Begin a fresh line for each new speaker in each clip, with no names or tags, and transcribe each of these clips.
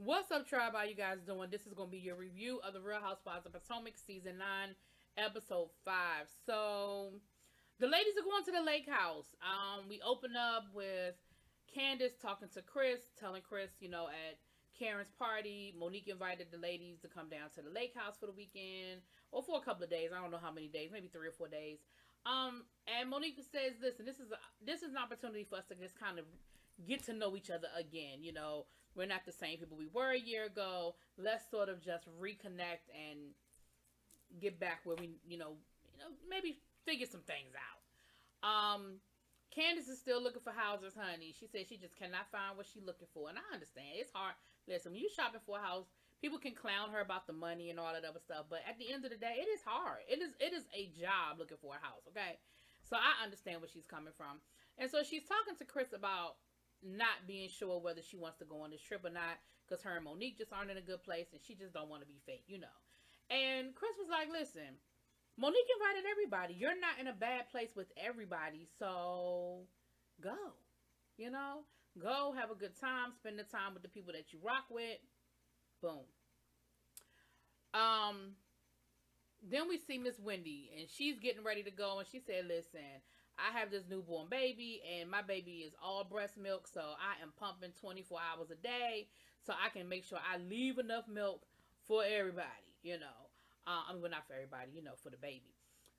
What's up, tribe? How you guys doing? This is going to be your review of the Real Housewives of Potomac season 9, episode 5. So, the ladies are going to the lake house. We open up with Candace talking to Chris, telling Chris, at Karen's party, Monique invited the ladies to come down to the lake house for the weekend, or for a couple of days. I don't know how many days, maybe 3 or 4 days. And Monique says, "Listen, this is an opportunity for us to just kind of get to know each other again. We're not the same people we were a year ago. Let's sort of just reconnect and get back where we, maybe figure some things out." Candace is still looking for houses, honey. She said she just cannot find what she's looking for, and I understand it's hard. Listen, when you shopping for a house, people can clown her about the money and all that other stuff, but at the end of the day, it is hard. It is a job looking for a house. Okay, so I understand where she's coming from, and so she's talking to Chris about not being sure whether she wants to go on this trip or not, because her and Monique just aren't in a good place, and she just don't want to be fake. And Chris was like, "Listen, Monique invited everybody. You're not in a bad place with everybody, so go. Go have a good time. Spend the time with the people that you rock with. Boom." Um, then we see Miss Wendy, and she's getting ready to go, and she said, "Listen, I have this newborn baby, and my baby is all breast milk, so I am pumping 24 hours a day, so I can make sure I leave enough milk for everybody. Well, not for everybody, for the baby."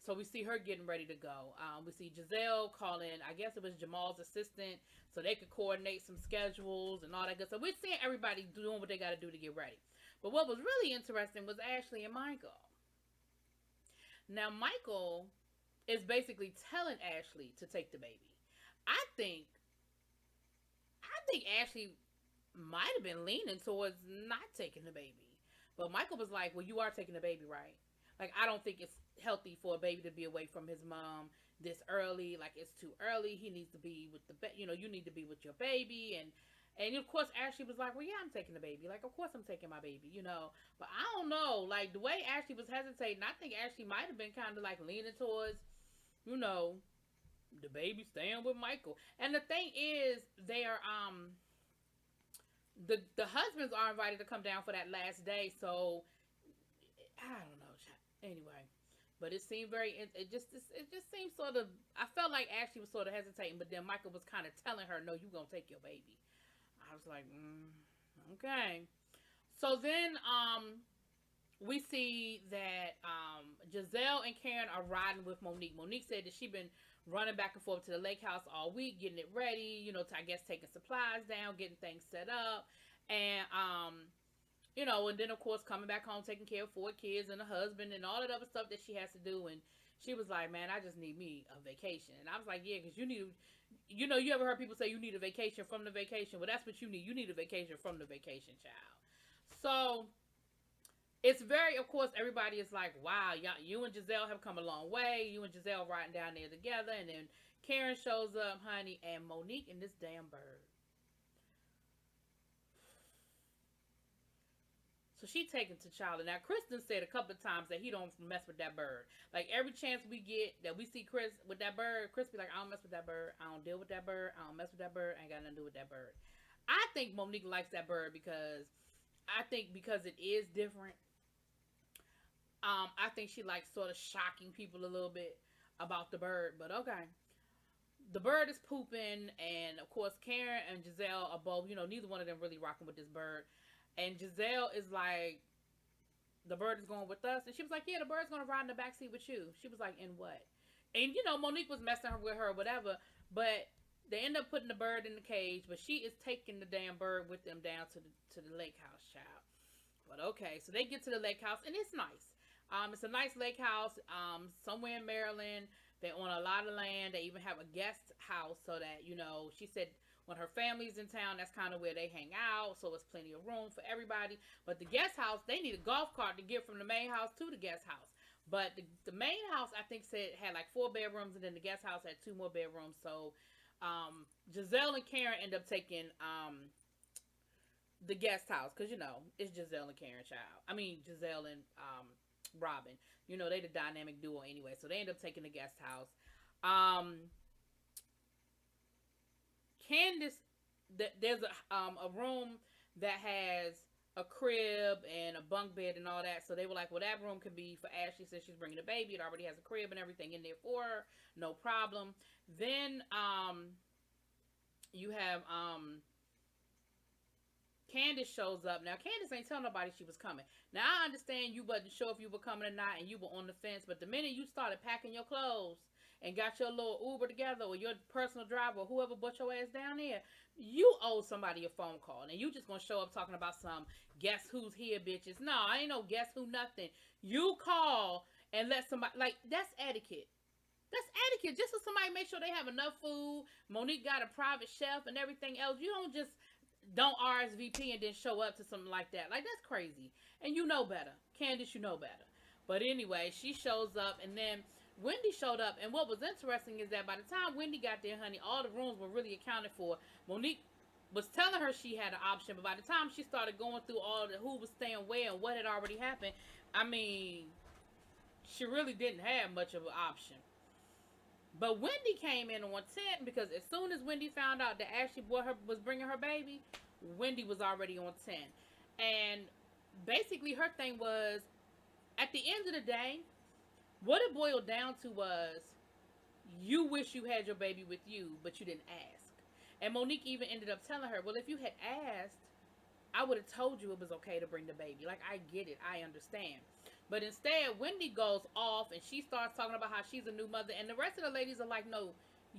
So we see her getting ready to go. We see Giselle calling, I guess it was Jamal's assistant, so they could coordinate some schedules and all that good stuff. We're seeing everybody doing what they got to do to get ready. But what was really interesting was Ashley and Michael. Now, Michael is basically telling Ashley to take the baby. I think Ashley might have been leaning towards not taking the baby. But Michael was like, "Well, you are taking the baby, right? Like, I don't think it's healthy for a baby to be away from his mom this early. Like, it's too early. He needs to be with you need to be with your baby." And of course, Ashley was like, "Well, yeah, I'm taking the baby. Like, of course I'm taking my baby. But I don't know. Like, the way Ashley was hesitating, I think Ashley might have been kind of like leaning towards, you know, the baby staying with Michael. And the thing is, they are the husbands are invited to come down for that last day. So I don't know. Anyway, but it seemed it just seemed sort of. I felt like Ashley was sort of hesitating, but then Michael was kind of telling her, "No, you gonna take your baby." I was like, okay. So then we see that Giselle and Karen are riding with Monique. Monique said that she been running back and forth to the lake house all week, getting it ready, I guess taking supplies down, getting things set up. And, and then of course coming back home, taking care of 4 kids and a husband and all that other stuff that she has to do. And she was like, "Man, I just need me a vacation." And I was like, "Yeah, because you ever heard people say you need a vacation from the vacation? Well, that's what you need. You need a vacation from the vacation, child." So it's very, of course, everybody is like, "Wow, you and Giselle have come a long way. You and Giselle riding down there together." And then Karen shows up, honey, and Monique and this damn bird. So she taking T'Challa. Now, Kristen said a couple of times that he don't mess with that bird. Like, every chance we get that we see Chris with that bird, Chris be like, "I don't mess with that bird. I don't deal with that bird. I don't mess with that bird. I ain't got nothing to do with that bird." I think Monique likes that bird because it is different. I think she likes sort of shocking people a little bit about the bird, but okay. The bird is pooping, and of course, Karen and Giselle are both, neither one of them really rocking with this bird. And Giselle is like, "The bird is going with us." And she was like, "Yeah, the bird's going to ride in the backseat with you." She was like, "In what?" And, Monique was messing with her or whatever, but they end up putting the bird in the cage, but she is taking the damn bird with them down to the lake house, child. But okay, so they get to the lake house, and it's nice. It's a nice lake house, somewhere in Maryland. They own a lot of land. They even have a guest house so that, she said when her family's in town, that's kind of where they hang out. So it's plenty of room for everybody. But the guest house, they need a golf cart to get from the main house to the guest house. But the main house, I think, said had like 4 bedrooms, and then the guest house had 2 more bedrooms. So Giselle and Karen end up taking the guest house because, it's Giselle and Karen, child. I mean, Giselle and Robin. They the dynamic duo anyway. So they end up taking the guest house. Um, Candace, there's a room that has a crib and a bunk bed and all that. So they were like, well, that room could be for Ashley since she's bringing a baby. It already has a crib and everything in there for her. No problem. Then you have Candace shows up. Now, Candace ain't tell nobody she was coming. Now, I understand you wasn't sure if you were coming or not, and you were on the fence. But the minute you started packing your clothes and got your little Uber together, or your personal driver, or whoever brought your ass down there, you owe somebody a phone call. And you just gonna show up talking about some guess who's here, bitches. No, I ain't no guess who nothing. You call and let somebody, like, that's etiquette. That's etiquette. Just so somebody make sure they have enough food. Monique got a private chef and everything else. You don't RSVP and then show up to something like that. Like, that's crazy. And you know better. Candace, you know better. But anyway, she shows up, and then Wendy showed up. And what was interesting is that by the time Wendy got there, honey, all the rooms were really accounted for. Monique was telling her she had an option, but by the time she started going through all the who was staying where and what had already happened, I mean, she really didn't have much of an option. But Wendy came in on 10 because as soon as Wendy found out that Ashley was bringing her baby, Wendy was already on 10. And basically her thing was, at the end of the day, what it boiled down to was, you wish you had your baby with you, but you didn't ask. And Monique even ended up telling her, well, if you had asked, I would have told you it was okay to bring the baby. Like, I get it. I understand. But instead, Wendy goes off and she starts talking about how she's a new mother. And the rest of the ladies are like, no,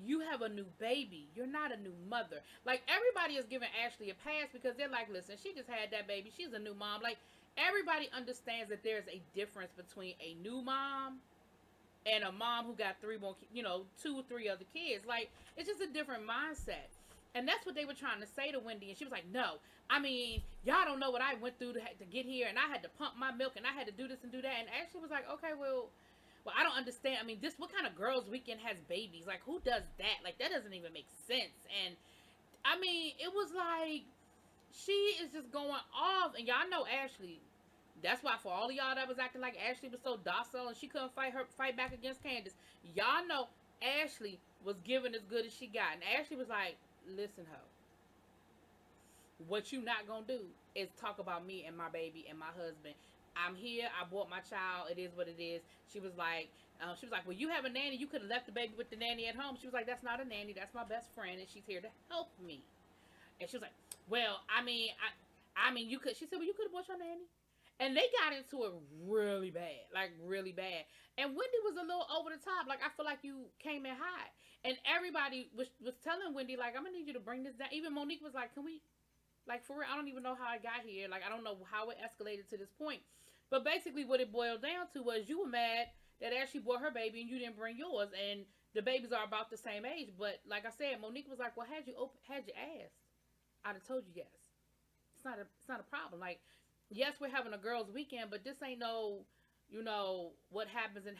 you have a new baby. You're not a new mother. Like, everybody is giving Ashley a pass because they're like, listen, she just had that baby. She's a new mom. Like, everybody understands that there's a difference between a new mom and a mom who got 2 or 3 other kids. Like, it's just a different mindset. And that's what they were trying to say to Wendy. And she was like, no, I mean, y'all don't know what I went through to get here. And I had to pump my milk and I had to do this and do that. And Ashley was like, okay, well, I don't understand. I mean, what kind of girls weekend has babies? Like, who does that? Like, that doesn't even make sense. And I mean, it was like, she is just going off. And y'all know Ashley. That's why for all of y'all that was acting like Ashley was so docile and she couldn't fight back against Candace, y'all know Ashley was giving as good as she got. And Ashley was like, listen, ho, what you not gonna do is talk about me and my baby and my husband. I'm here. I bought my child. It is what it is. She was like, well, you have a nanny. You could have left the baby with the nanny at home. She was like, that's not a nanny. That's my best friend, and she's here to help me. And she was like, well, I mean, you could. She said, well, you could have bought your nanny. And they got into it really bad, like really bad. And Wendy was a little over the top. Like, I feel like you came in hot. And everybody was telling Wendy, like, I'm going to need you to bring this down. Even Monique was like, can we, like, for real, I don't even know how I got here. Like, I don't know how it escalated to this point. But basically what it boiled down to was you were mad that Ashley brought her baby and you didn't bring yours. And the babies are about the same age. But like I said, Monique was like, well, had you asked, I'd have told you yes. It's not a problem. Like, yes, we're having a girls' weekend, but this ain't no, what happens in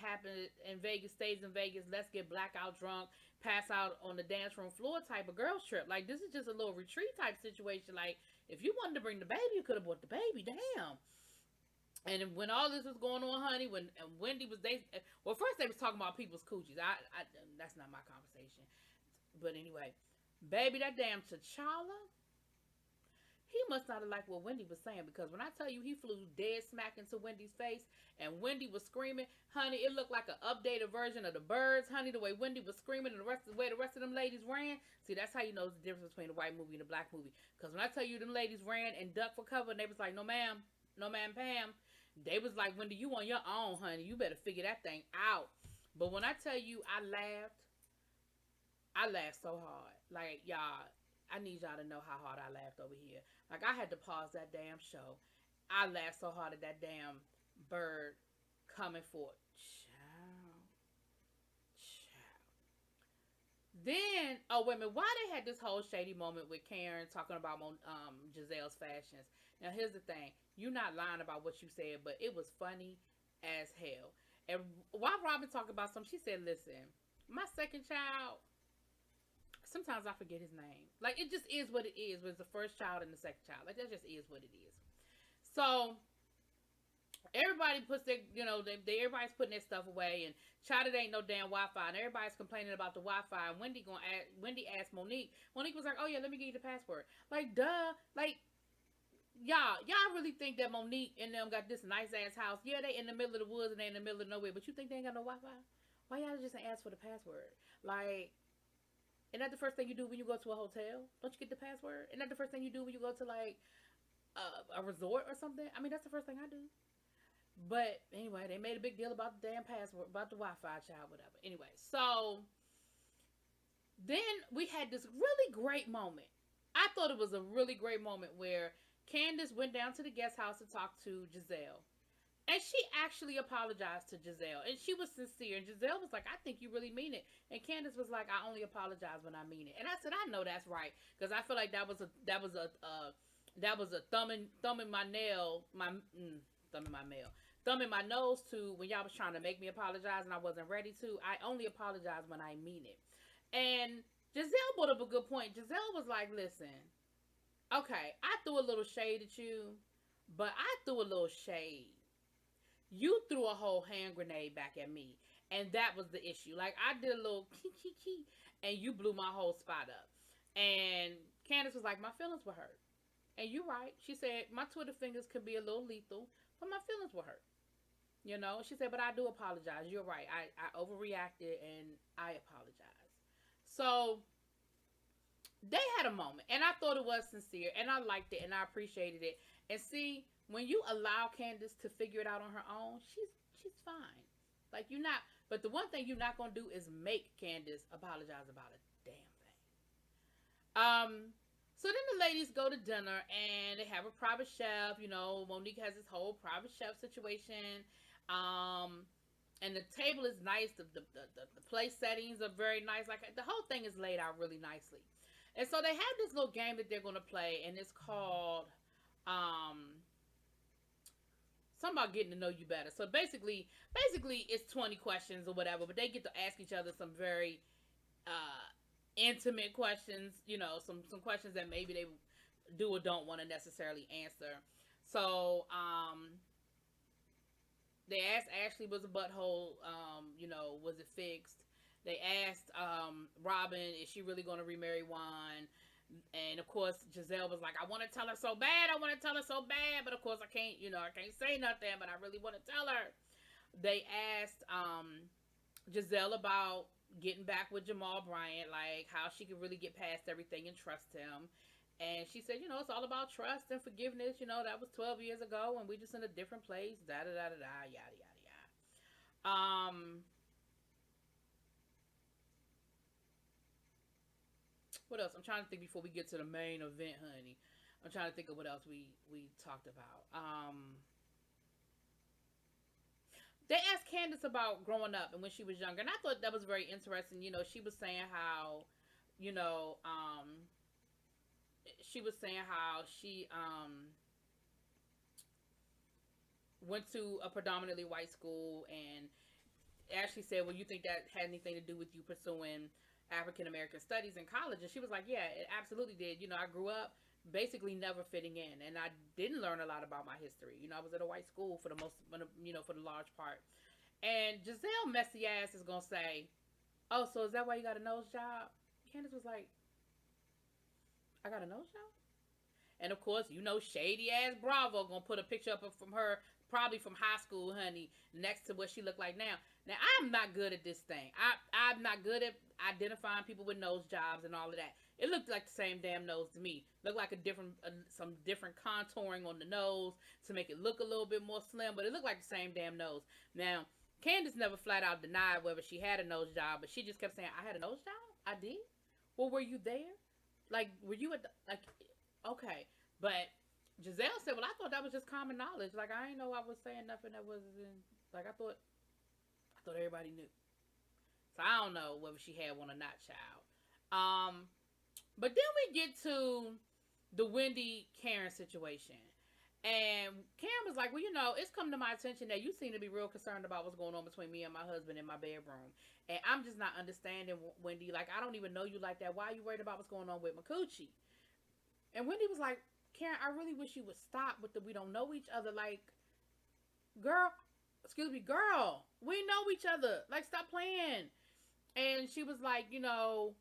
Vegas stays in Vegas. Let's get blackout drunk, pass out on the dance room floor type of girls trip. Like, this is just a little retreat type situation. Like, if you wanted to bring the baby, you could have brought the baby. Damn. And when all this was going on, honey, when Wendy was first they was talking about people's coochies. I that's not my conversation. But anyway, baby, that damn T'Challa. He must not have liked what Wendy was saying, because when I tell you he flew dead smack into Wendy's face and Wendy was screaming, honey, it looked like an updated version of the Birds, honey, the way Wendy was screaming and the way the rest of them ladies ran. See, that's how you know the difference between the white movie and the black movie. Because when I tell you them ladies ran and ducked for cover and they was like, no ma'am, Pam. They was like, Wendy, you on your own, honey. You better figure that thing out. But when I tell you I laughed so hard. Like, y'all, I need y'all to know how hard I laughed over here. Like, I had to pause that damn show. I laughed so hard at that damn bird coming for it. Child. Then, oh, wait a minute. Why they had this whole shady moment with Karen talking about Giselle's fashions? Now, here's the thing. You're not lying about what you said, but it was funny as hell. And while Robin talked about something, she said, listen, my second child, sometimes I forget his name. Like, it just is what it is. With the first child and the second child. Like, that just is what it is. So, everybody puts their, everybody's putting their stuff away. And Chada ain't no damn Wi-Fi. And everybody's complaining about the Wi-Fi. And Wendy asked Monique. Monique was like, oh, yeah, let me give you the password. Like, duh. Like, y'all really think that Monique and them got this nice ass house? Yeah, they in the middle of the woods and they in the middle of nowhere, but you think they ain't got no Wi-Fi? Why y'all just ain't ask for the password? Like, isn't that the first thing you do when you go to a hotel? Don't you get the password? Isn't that the first thing you do when you go to like a resort or something? I mean, that's the first thing I do. But anyway, they made a big deal about the damn password, about the Wi-Fi, child, whatever. Anyway, so then we had this really great moment. I thought it was a really great moment where Candace went down to the guest house to talk to Giselle. And she actually apologized to Giselle. And she was sincere. And Giselle was like, I think you really mean it. And Candace was like, I only apologize when I mean it. And I said, I know that's right. Because I feel like that was a thumb in my nail, thumb in my nail. Thumb in my nose to when y'all was trying to make me apologize and I wasn't ready to. I only apologize when I mean it. And Giselle brought up a good point. Giselle was like, listen, okay, I threw a little shade at you, but I threw a little shade. You threw a whole hand grenade back at me. And that was the issue. Like, I did a little key, key, key, and you blew my whole spot up. And Candace was like, my feelings were hurt. And you're right. She said, my Twitter fingers could be a little lethal, but my feelings were hurt. You know, she said, but I do apologize. You're right. I overreacted and I apologize. So they had a moment, and I thought it was sincere, and I liked it, and I appreciated it. And see, when you allow Candace to figure it out on her own, she's fine. Like, you're not. But the one thing you're not gonna do is make Candace apologize about a damn thing. So then the ladies go to dinner and they have a private chef. You know, Monique has this whole private chef situation. And the table is nice. The place settings are very nice. Like, the whole thing is laid out really nicely. And so they have this little game that they're gonna play, and it's called something about getting to know you better. So basically it's 20 questions or whatever, but they get to ask each other some very intimate questions, you know, some questions that maybe they do or don't want to necessarily answer. So they asked Ashley, was a butthole, you know, was it fixed? They asked Robin, is she really going to remarry Juan? And of course, Giselle was like, I want to tell her so bad. But of course, I can't say nothing, but I really want to tell her. They asked Giselle about getting back with Jamal Bryant, like how she could really get past everything and trust him. And she said, you know, it's all about trust and forgiveness. You know, that was 12 years ago and we just in a different place. Da da da da da. Yada yada yada. What else? I'm trying to think before we get to the main event, honey. I'm trying to think of what else we talked about. They asked Candace about growing up and when she was younger, and I thought that was very interesting. You know, she was saying how, you know, she was saying how she went to a predominantly white school, and Ashley said, well, you think that had anything to do with you pursuing African American studies in college? And she was like, yeah, it absolutely did. You know, I grew up basically never fitting in, and I didn't learn a lot about my history. You know, I was at a white school for the large part. And Giselle messy ass is gonna say, oh, so is that why you got a nose job? Candace was like, I got a nose job? And of course, you know, shady ass Bravo gonna put a picture up from her, probably from high school, honey, next to what she looked like now. Now, I'm not good at this thing. I'm not good at identifying people with nose jobs and all of that. It looked like the same damn nose to me. Looked like some different contouring on the nose to make it look a little bit more slim, but it looked like the same damn nose. Now, Candace never flat out denied whether she had a nose job, but she just kept saying, I had a nose job? I did? Well, were you there? Like, were you at the, like, okay. But Giselle said, well, I thought that was just common knowledge. Like, I didn't know I was saying nothing that wasn't, like, I thought everybody knew. So I don't know whether she had one or not, child. But then we get to the Wendy Karen situation. And Karen was like, well, you know, it's come to my attention that you seem to be real concerned about what's going on between me and my husband in my bedroom. And I'm just not understanding, Wendy. Like, I don't even know you like that. Why are you worried about what's going on with Makuchi? And Wendy was like, Karen, I really wish you would stop with the we don't know each other. Like, girl, we know each other. Like, stop playing. And she was like, you know,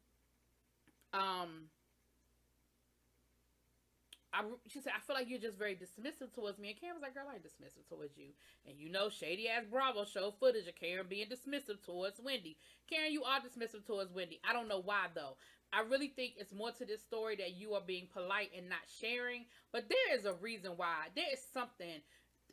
she said, I feel like you're just very dismissive towards me. And Karen was like, girl, I ain't dismissive towards you. And you know, shady ass Bravo show footage of Karen being dismissive towards Wendy. Karen, you are dismissive towards Wendy. I don't know why though. I really think it's more to this story that you are being polite and not sharing. But there is a reason why. There is something,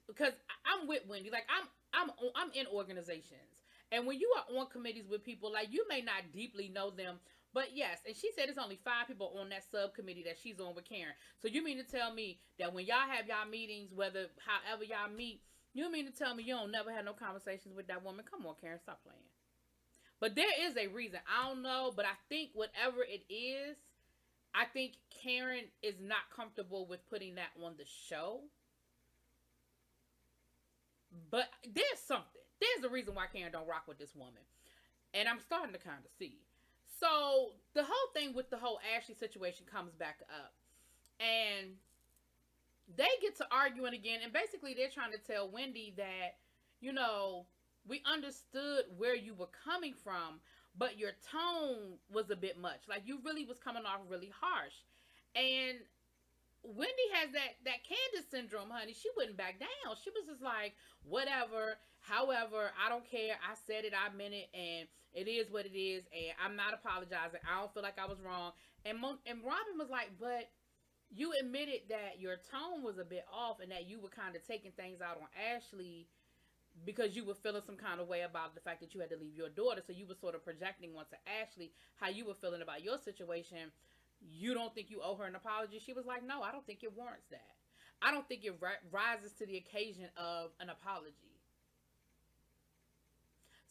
because I'm with Wendy. Like I'm in organizations, and when you are on committees with people, like you may not deeply know them, but yes. And she said there's only 5 people on that subcommittee that she's on with Karen. So you mean to tell me that when y'all have y'all meetings, whether however y'all meet, you mean to tell me you don't never have no conversations with that woman? Come on, Karen, stop playing. But there is a reason. I don't know, but I think whatever it is, I think Karen is not comfortable with putting that on the show. But there's something. There's a reason why Karen don't rock with this woman. And I'm starting to kind of see. So the whole thing with the whole Ashley situation comes back up. And they get to arguing again. And basically they're trying to tell Wendy that, you know, we understood where you were coming from, but your tone was a bit much. Like you really was coming off really harsh. And Wendy has that Candace syndrome, honey. She wouldn't back down. She was just like, whatever, however, I don't care. I said it, I meant it, and it is what it is, and I'm not apologizing. I don't feel like I was wrong. And Robin was like, but you admitted that your tone was a bit off and that you were kind of taking things out on Ashley because you were feeling some kind of way about the fact that you had to leave your daughter. So you were sort of projecting onto Ashley how you were feeling about your situation. You don't think you owe her an apology? She was like, no, I don't think it warrants that. I don't think it rises to the occasion of an apology.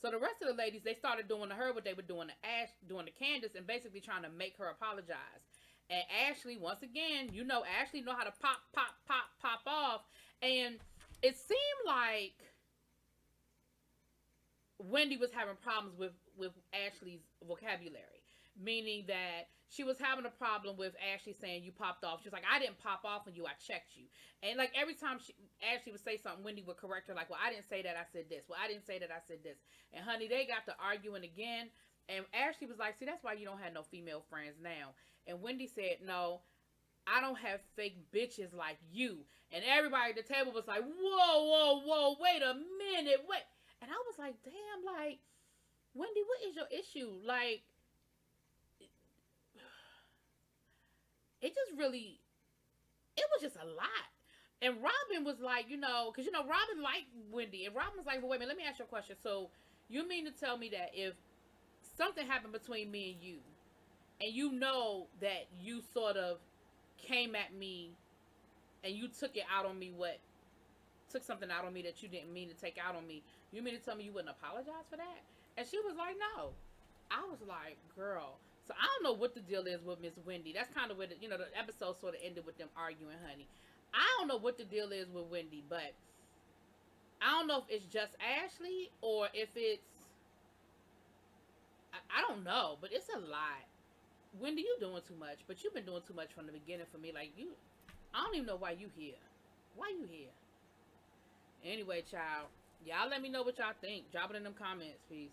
So the rest of the ladies, they started doing to her what they were doing to Candace, and basically trying to make her apologize. And Ashley, once again, you know, Ashley know how to pop off. And it seemed like Wendy was having problems with Ashley's vocabulary. Meaning that she was having a problem with Ashley saying you popped off. She was like, I didn't pop off on you, I checked you. And like every time Ashley would say something, Wendy would correct her like, well, I didn't say that, I said this. Well, I didn't say that, I said this. And honey, they got to arguing again. And Ashley was like, see, that's why you don't have no female friends now. And Wendy said, no, I don't have fake bitches like you. And everybody at the table was like, whoa, wait a minute, wait. And I was like, damn, like, Wendy, what is your issue? Like, it just really, it was just a lot. And Robin was like, you know, because, you know, Robin liked Wendy. And Robin was like, well, wait a minute, let me ask you a question. So, you mean to tell me that if something happened between me and you know that you sort of came at me and you took it out on me, took something out on me that you didn't mean to take out on me, you mean to tell me you wouldn't apologize for that? And she was like, no. I was like, girl. So I don't know what the deal is with Miss Wendy. That's kind of where the episode sort of ended with them arguing, honey. I don't know what the deal is with Wendy, but I don't know if it's just Ashley or if it's, I don't know, but it's a lot. Wendy, you doing too much, but you've been doing too much from the beginning for me. Like I don't even know why you here. Why you here? Anyway, child, y'all let me know what y'all think. Drop it in them comments, peace.